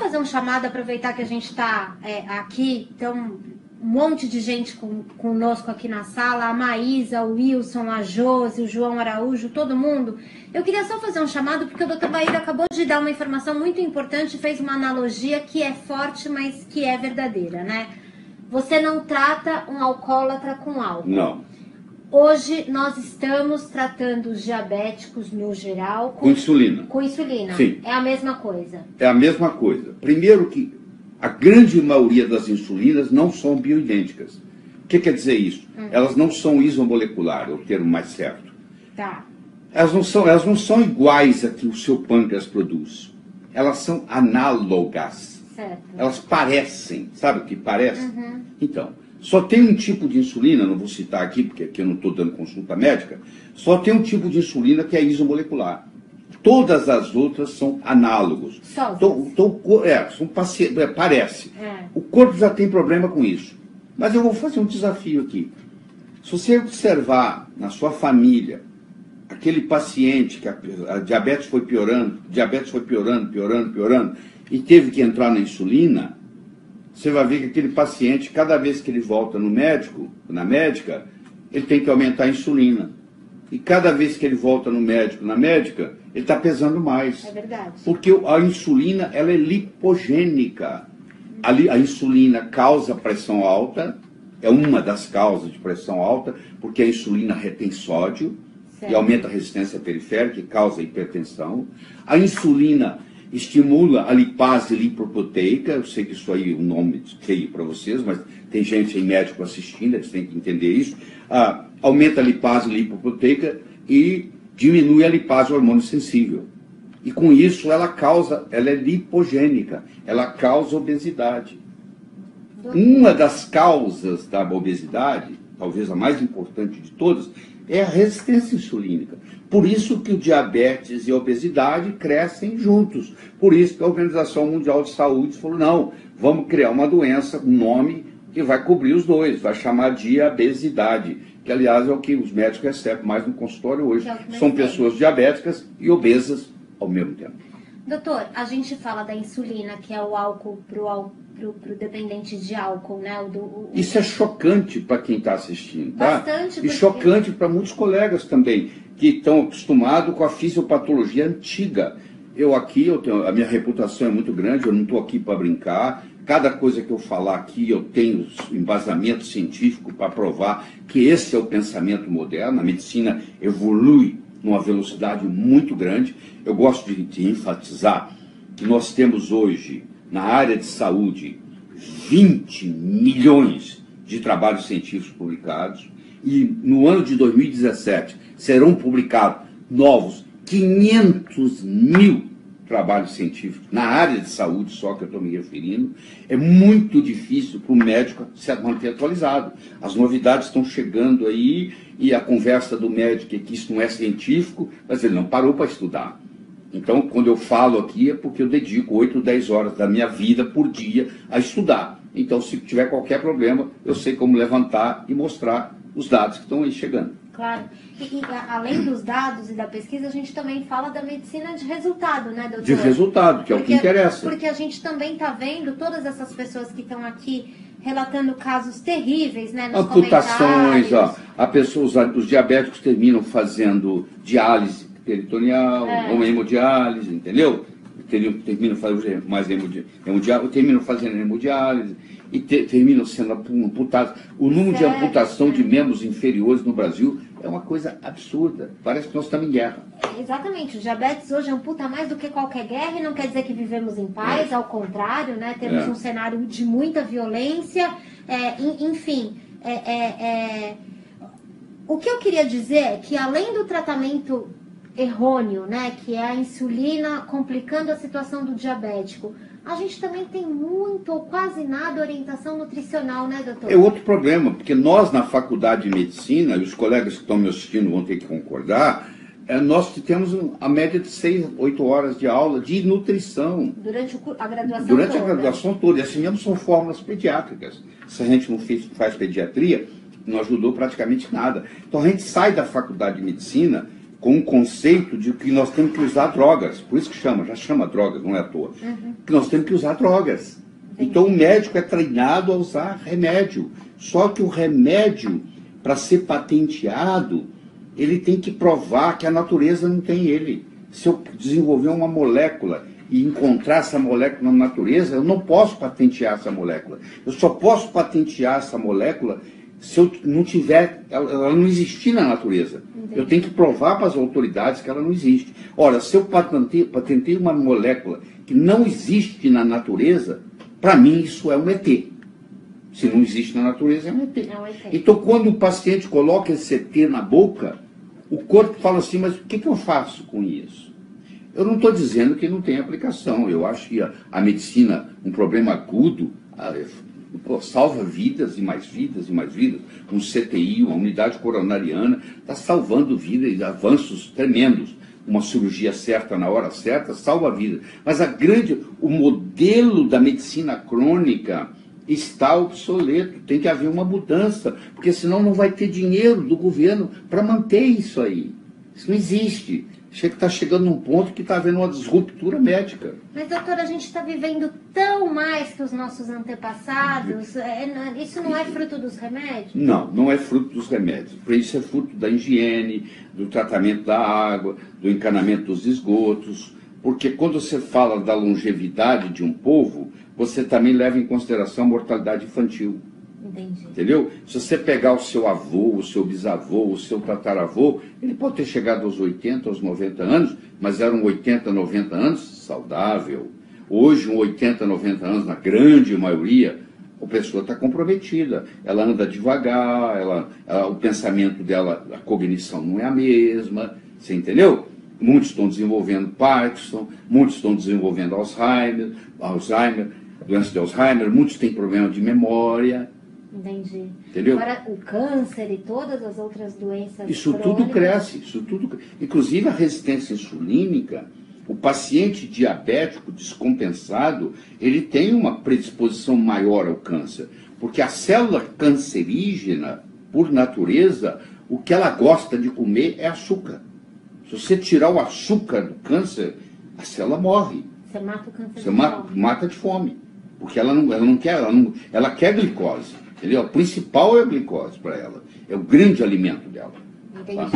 fazer um chamado, aproveitar que a gente está aqui, então um monte de gente conosco aqui na sala, a Maísa, o Wilson, a Josi, o João Araújo, todo mundo. Eu queria só fazer um chamado, porque o Dr. Bahia acabou de dar uma informação muito importante, fez uma analogia que é forte, mas que é verdadeira, né? Você não trata um alcoólatra com álcool. Não. Hoje nós estamos tratando os diabéticos no geral com insulina. Com insulina. Sim. É a mesma coisa. É a mesma coisa. Primeiro que a grande maioria das insulinas não são bioidênticas. O que quer dizer isso? Elas não são isomoleculares, é o termo mais certo. Tá. Elas não são iguais a que o seu pâncreas produz. Elas são análogas. Certo. Elas parecem. Sabe o que parece? Então, só tem um tipo de insulina, não vou citar aqui, porque aqui eu não estou dando consulta médica, só tem um tipo de insulina que é isomolecular. Todas as outras são análogos. Parece. O corpo já tem problema com isso. Mas eu vou fazer um desafio aqui. Se você observar na sua família aquele paciente que a diabetes foi piorando, piorando, e teve que entrar na insulina, você vai ver que aquele paciente, cada vez que ele volta no médico, na médica, ele tem que aumentar a insulina. E cada vez que ele volta no médico, na médica, ele está pesando mais. É verdade. Porque a insulina, ela é lipogênica. A insulina causa pressão alta, é uma das causas de pressão alta, porque a insulina retém sódio, certo, e aumenta a resistência periférica e causa hipertensão. A insulina estimula a lipase lipoproteica, eu sei que isso aí é um nome feio para vocês, mas tem gente aí médico assistindo, eles têm que entender isso. Aumenta a lipase lipoproteica e diminui a lipase hormônio sensível. E com isso ela é lipogênica, ela causa obesidade. Uma das causas da obesidade, talvez a mais importante de todas, é a resistência insulínica. Por isso que o diabetes e a obesidade crescem juntos. Por isso que a Organização Mundial de Saúde falou, não, vamos criar uma doença, um nome que vai cobrir os dois, vai chamar diabesidade, que aliás é o que os médicos recebem mais no consultório hoje. São pessoas diabéticas e obesas ao mesmo tempo. Doutor, a gente fala da insulina, que é o álcool pro dependente de álcool, né? Isso é chocante para quem está assistindo, tá? Bastante. E chocante para muitos colegas também, que estão acostumados com a fisiopatologia antiga. A minha reputação é muito grande, eu não estou aqui para brincar. Cada coisa que eu falar aqui, eu tenho embasamento científico para provar que esse é o pensamento moderno. A medicina evolui numa velocidade muito grande. Eu gosto de enfatizar que nós temos hoje, na área de saúde, 20 milhões de trabalhos científicos publicados, e no ano de 2017 serão publicados novos 500 mil trabalhos científicos na área de saúde, só que eu estou me referindo. É muito difícil para o médico se manter atualizado. As novidades estão chegando aí, e a conversa do médico é que isso não é científico, mas ele não parou para estudar. Então, quando eu falo aqui, é porque eu dedico 8, 10 horas da minha vida por dia a estudar. Então, se tiver qualquer problema, eu sei como levantar e mostrar os dados que estão aí chegando. Claro. E além dos dados e da pesquisa, a gente também fala da medicina de resultado, né, doutor? De resultado, que é o que interessa. Porque a gente também está vendo todas essas pessoas que estão aqui relatando casos terríveis, né, nos amputações, os diabéticos terminam fazendo diálise peritoneal, ou hemodiálise, entendeu? Terminam fazendo hemodiálise e terminam sendo amputados. O número de amputação de membros inferiores no Brasil é uma coisa absurda. Parece que nós estamos em guerra. Exatamente. O diabetes hoje amputa mais do que qualquer guerra, e não quer dizer que vivemos em paz, ao contrário, né? Temos um cenário de muita violência, enfim. O que eu queria dizer é que, além do tratamento errôneo, né, que é a insulina complicando a situação do diabético, a gente também tem muito ou quase nada orientação nutricional, né, doutor? É outro problema, porque nós na faculdade de medicina, e os colegas que estão me assistindo vão ter que concordar, nós temos a média de 6, 8 horas de aula de nutrição. Durante a graduação toda. Durante a graduação toda. E assim mesmo são fórmulas pediátricas. Se a gente não faz pediatria, não ajudou praticamente nada. Então a gente sai da faculdade de medicina com um conceito de que nós temos que usar drogas. Por isso que já chama drogas, não é à toa. Que nós temos que usar drogas. Então o médico é treinado a usar remédio. Só que o remédio, para ser patenteado, ele tem que provar que a natureza não tem ele. Se eu desenvolver uma molécula e encontrar essa molécula na natureza, eu não posso patentear essa molécula. Eu só posso patentear essa molécula se eu não tiver, ela não existir na natureza. Eu tenho que provar para as autoridades que ela não existe. Ora, se eu patentei uma molécula que não existe na natureza, para mim isso é um ET. Se não existe na natureza, é um ET. Então, quando o paciente coloca esse ET na boca, o corpo fala assim, mas o que eu faço com isso? Eu não estou dizendo que não tem aplicação. Eu acho que a medicina, um problema agudo, salva vidas e mais vidas e mais vidas. Um CTI, uma unidade coronariana, está salvando vidas e avanços tremendos. Uma cirurgia certa na hora certa salva a vida. Mas o modelo da medicina crônica está obsoleto. Tem que haver uma mudança, porque senão não vai ter dinheiro do governo para manter isso aí. Isso não existe. Está chegando num ponto que está havendo uma disruptura médica. Mas, doutor, a gente está vivendo tão mais que os nossos antepassados. Isso não é fruto dos remédios? Não, não é fruto dos remédios. Isso é fruto da higiene, do tratamento da água, do encanamento dos esgotos. Porque quando você fala da longevidade de um povo, você também leva em consideração a mortalidade infantil. Entendi. Entendeu? Se você pegar o seu avô, o seu bisavô, o seu tataravô, ele pode ter chegado aos 80, aos 90 anos, mas eram 80, 90 anos saudável. Hoje, 80, 90 anos, na grande maioria, a pessoa está comprometida. Ela anda devagar, o pensamento dela, a cognição não é a mesma. Você entendeu? Muitos estão desenvolvendo Parkinson, muitos estão desenvolvendo Alzheimer, doença de Alzheimer, muitos têm problema de memória. Entendi. Entendeu? Agora, o câncer e todas as outras doenças Isso crônicas... tudo cresce, inclusive a resistência insulínica. O paciente diabético descompensado, ele tem uma predisposição maior ao câncer, porque a célula cancerígena, por natureza, o que ela gosta de comer é açúcar. Se você tirar o açúcar do câncer, a célula morre. Você mata o câncer Você mata de fome, porque ela quer glicose. Entendeu? O principal é a glicose para ela. É o grande alimento dela. Entendi. Tá?